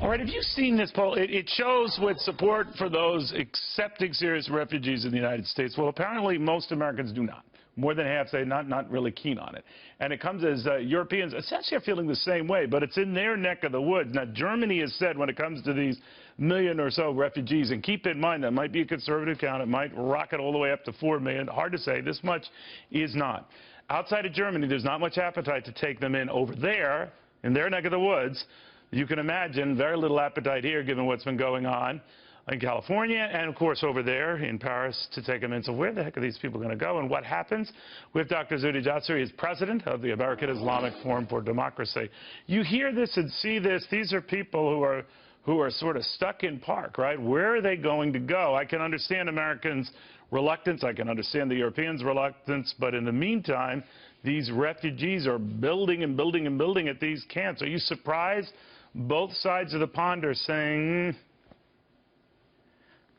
All right, have you seen this poll? It shows with support for those accepting serious refugees in the United States. Well, apparently most Americans do not. More than half say not really keen on it. And it comes as Europeans essentially are feeling the same way, but it's in their neck of the woods. Now, Germany has said when it comes to these million or so refugees, and keep in mind that might be a conservative count, it might rocket all the way up to 4 million. Hard to say. This much is not. Outside of Germany, there's not much appetite to take them in. Over there, in their neck of the woods, you can imagine very little appetite here given what's been going on in California and, of course, over there in Paris to take them in. So where the heck are these people going to go and what happens? We have Dr. Zuhdi Jasser. He is president of the American Islamic Forum for Democracy. You hear this and see this. These are people who are sort of stuck in park, right? Where are they going to go? I can understand Americans' reluctance. I can understand the Europeans' reluctance. But in the meantime, these refugees are building and building and building at these camps. Are you surprised? Both sides of the pond are saying,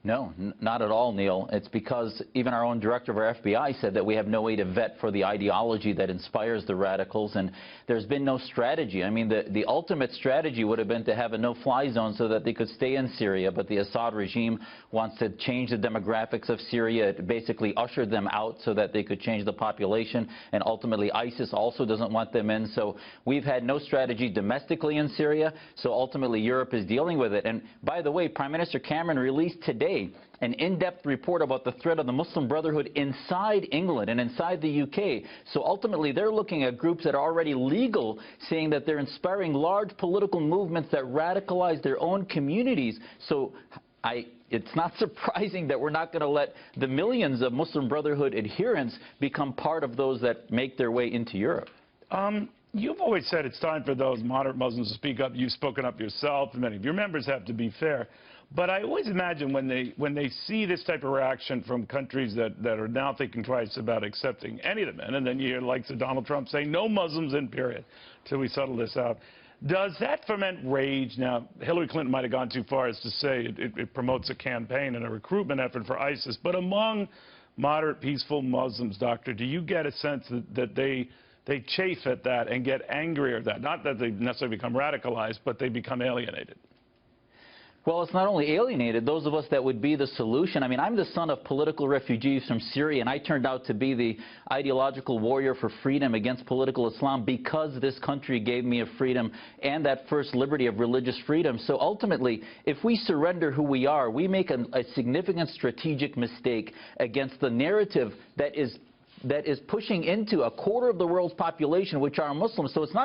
No, not at all, Neil. It's because even our own director of our FBI said that we have no way to vet for the ideology that inspires the radicals, and there's been no strategy. I mean, the ultimate strategy would have been to have a no-fly zone so that they could stay in Syria, but the Assad regime wants to change the demographics of Syria. It basically ushered them out so that they could change the population, and ultimately ISIS also doesn't want them in. So we've had no strategy domestically in Syria, so ultimately Europe is dealing with it. And by the way, Prime Minister Cameron released today an in-depth report about the threat of the Muslim Brotherhood inside England and inside the UK. So ultimately, they're looking at groups that are already legal, saying that they're inspiring large political movements that radicalize their own communities. So it's not surprising that we're not going to let the millions of Muslim Brotherhood adherents become part of those that make their way into Europe. You've always said it's time for those moderate Muslims to speak up. You've spoken up yourself. Many of your members have, to be fair. But I always imagine when they see this type of reaction from countries that are now thinking twice about accepting any of them in, and then you hear likes of Donald Trump saying no Muslims in, period, till we settle this out. Does that ferment rage? Now, Hillary Clinton might have gone too far as to say it promotes a campaign and a recruitment effort for ISIS. But among moderate, peaceful Muslims, Doctor, do you get a sense that they chafe at that and get angry at that? Not that they necessarily become radicalized, but they become alienated. Well, it's not only alienated, those of us that would be the solution. I mean, I'm the son of political refugees from Syria, and I turned out to be the ideological warrior for freedom against political Islam because this country gave me a freedom and that first liberty of religious freedom. So ultimately, if we surrender who we are, we make a significant strategic mistake against the narrative that is pushing into a quarter of the world's population, which are Muslims. So it's not